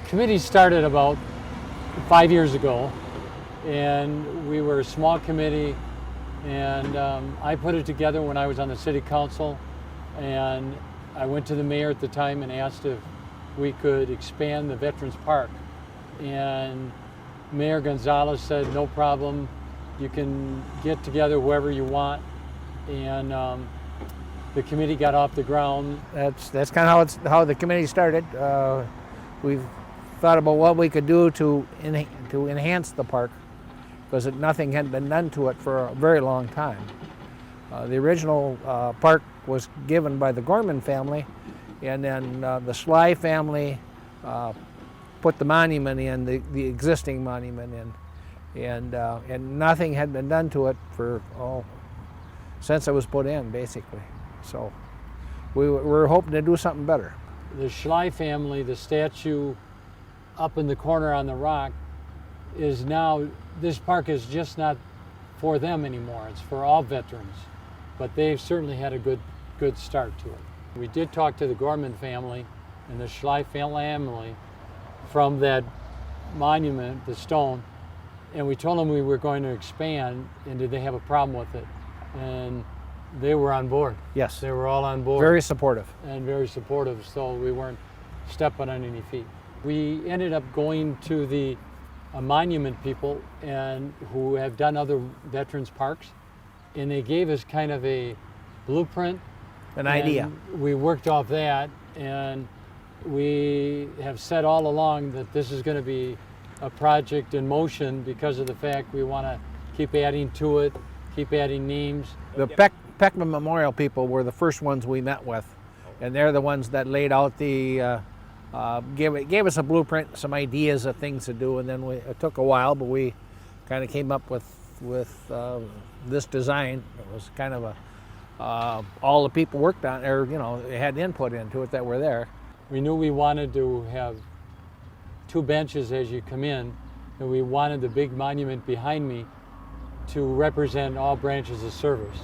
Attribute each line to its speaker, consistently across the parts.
Speaker 1: committee started about 5 years ago, and we were a small committee, and I put it together when I was on the city council, and I went to the mayor at the time and asked if we could expand the Veterans Park, and Mayor Gonzalez said no problem, you can get together whoever you want, and the committee got off the ground.
Speaker 2: That's kind of how the committee started. We've thought about what we could do to enhance the park, because nothing had been done to it for a very long time. The original park was given by the Gorman family, and then the Sly family put the monument in, the existing monument in, and nothing had been done to it for since it was put in, basically. So we're hoping to do something better.
Speaker 1: The Sly family, the statue up in the corner on the rock, is now, this park is just not for them anymore. It's for all veterans, but they've certainly had a good start to it. We did talk to the Gorman family and the Sly family from that monument, the stone, and we told them we were going to expand, and did they have a problem with it? And they were on board.
Speaker 2: Yes.
Speaker 1: They were all on board.
Speaker 2: Very supportive.
Speaker 1: And very supportive, so we weren't stepping on any feet. We ended up going to the monument people and who have done other veterans parks, and they gave us kind of a blueprint.
Speaker 2: An idea.
Speaker 1: We worked off that, and we have said all along that this is going to be a project in motion because of the fact we want to keep adding to it, keep adding names.
Speaker 2: The Peckman Memorial people were the first ones we met with, and they're the ones that laid out the, gave us a blueprint, some ideas of things to do, and then it took a while, but we kind of came up with this design. It was kind of all the people worked on, or they had input into it that were there.
Speaker 1: We knew we wanted to have 2 benches as you come in, and we wanted the big monument behind me to represent all branches of service.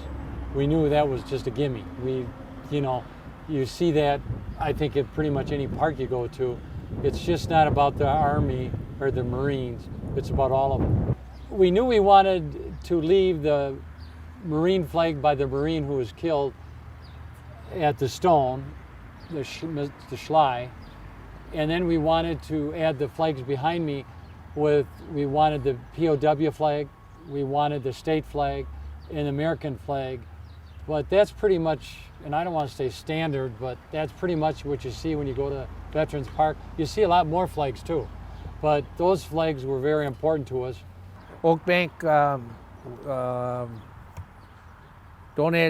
Speaker 1: We knew that was just a gimme. You see that, I think, at pretty much any park you go to. It's just not about the Army or the Marines, it's about all of them. We knew we wanted to leave the Marine flag by the Marine who was killed at the stone, the Schley, and then we wanted to add the flags behind me we wanted the POW flag, we wanted the state flag, and the American flag. But that's pretty much, and I don't want to say standard, but that's pretty much what you see when you go to Veterans Park. You see a lot more flags too, but those flags were very important to us.
Speaker 2: Oak Bank donated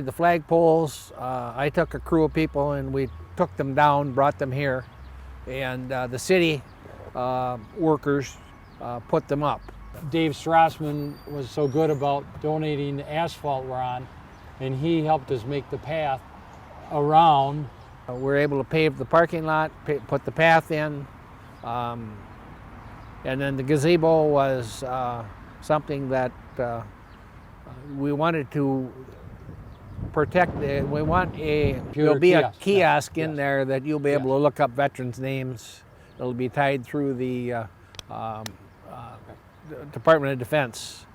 Speaker 2: the flagpoles. I took a crew of people and we took them down, brought them here, and the city workers put them up.
Speaker 1: Dave Strassman was so good about donating the asphalt we're on, and he helped us make the path around.
Speaker 2: We're able to pave the parking lot, put the path in, and then the gazebo was something that we wanted to protect. We want there'll be a kiosk in there that you'll be able to look up veterans' names. It'll be tied through the Department of Defense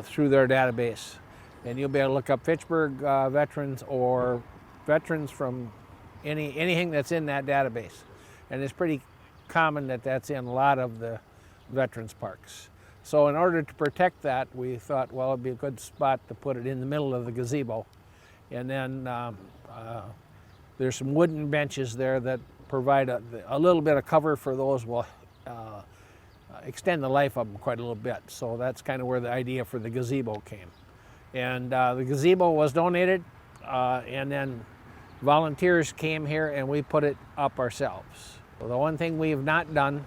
Speaker 2: through their database. And you'll be able to look up Fitchburg veterans or veterans from anything that's in that database. And it's pretty common that that's in a lot of the veterans parks. So in order to protect that, we thought, well, it'd be a good spot to put it in the middle of the gazebo. And then there's some wooden benches there that provide a little bit of cover for those. Will extend the life of them quite a little bit. So that's kind of where the idea for the gazebo came. And the gazebo was donated, and then volunteers came here and we put it up ourselves. So the one thing we have not done,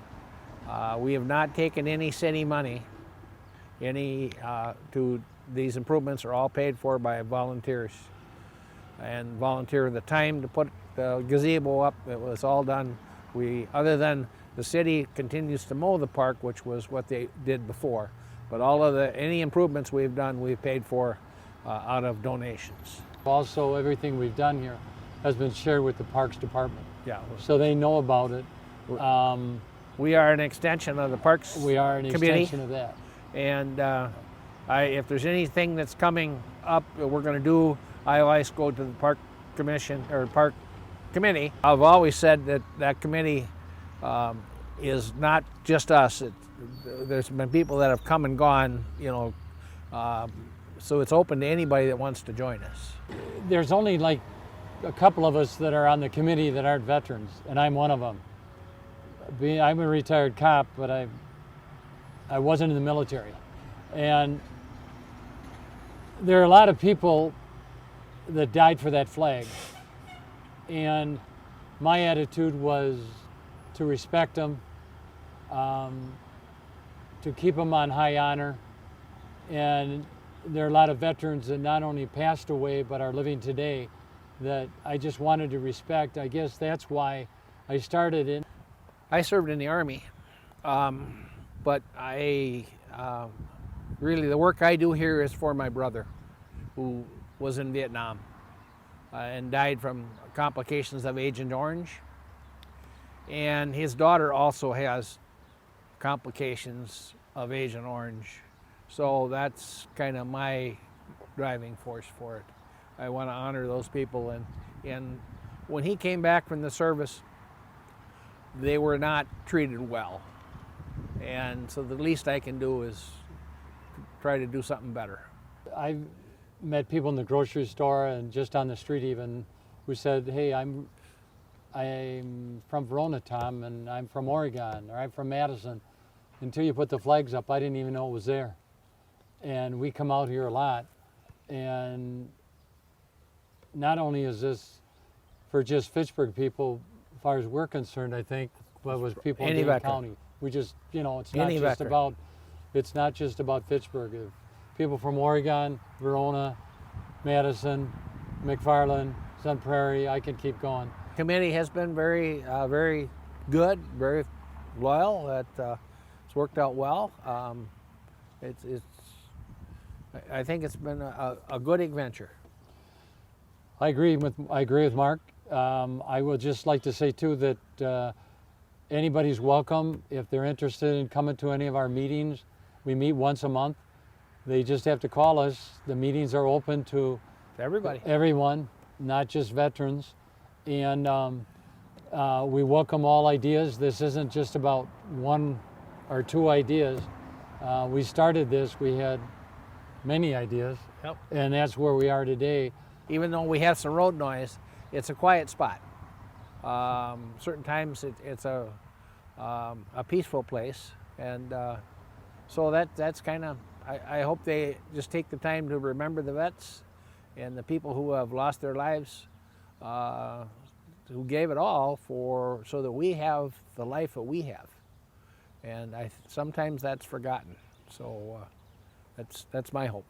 Speaker 2: we have not taken any city money. To these improvements are all paid for by volunteers, and volunteer the time to put the gazebo up. It was all done. Other than the city continues to mow the park, which was what they did before. But all of any improvements we've done, we've paid for out of donations.
Speaker 1: Also, everything we've done here has been shared with the Parks Department.
Speaker 2: Yeah.
Speaker 1: So they know about it.
Speaker 2: We are an extension of the Parks
Speaker 1: We are an
Speaker 2: Committee.
Speaker 1: extension of that.
Speaker 2: And if there's anything that's coming up that we're going to do, I always go to the Park Commission or Park Committee. I've always said that that committee is not just us. There's been people that have come and gone, you know, so it's open to anybody that wants to join us.
Speaker 1: There's only like a couple of us that are on the committee that aren't veterans, and I'm one of them. I'm a retired cop, but I wasn't in the military. And there are a lot of people that died for that flag. And my attitude was to respect them, to keep them on high honor. And there are a lot of veterans that not only passed away but are living today that I just wanted to respect. I guess that's why I started it.
Speaker 2: I served in the Army, but I really, the work I do here is for my brother who was in Vietnam and died from complications of Agent Orange. And his daughter also has complications of Agent Orange. So that's kind of my driving force for it. I want to honor those people. And when he came back from the service, they were not treated well. And so the least I can do is try to do something better.
Speaker 1: I've met people in the grocery store and just on the street even who said, hey, I'm from Verona, Tom, and I'm from Oregon, or I'm from Madison. Until you put the flags up, I didn't even know it was there. And we come out here a lot. And not only is this for just Fitchburg people, as far as we're concerned, I think, but was people in Dane County. We just, you know, it's not just about Fitchburg. People from Oregon, Verona, Madison, McFarland, Sun Prairie, I can keep going.
Speaker 2: Committee has been very, very good, very loyal. It's worked out well. I think it's been a good adventure.
Speaker 1: I agree with Mark. I would just like to say too that anybody's welcome if they're interested in coming to any of our meetings. We meet once a month. They just have to call us. The meetings are open to everyone, not just veterans. And we welcome all ideas. This isn't just about one or two ideas. We started this, we had many ideas, and that's where we are today.
Speaker 2: Even though we have some road noise, it's a quiet spot. Certain times it's a peaceful place, and so that's kind of, I hope they just take the time to remember the vets and the people who have lost their lives, who gave it all so that we have the life that we have. And sometimes that's forgotten. So that's my hope.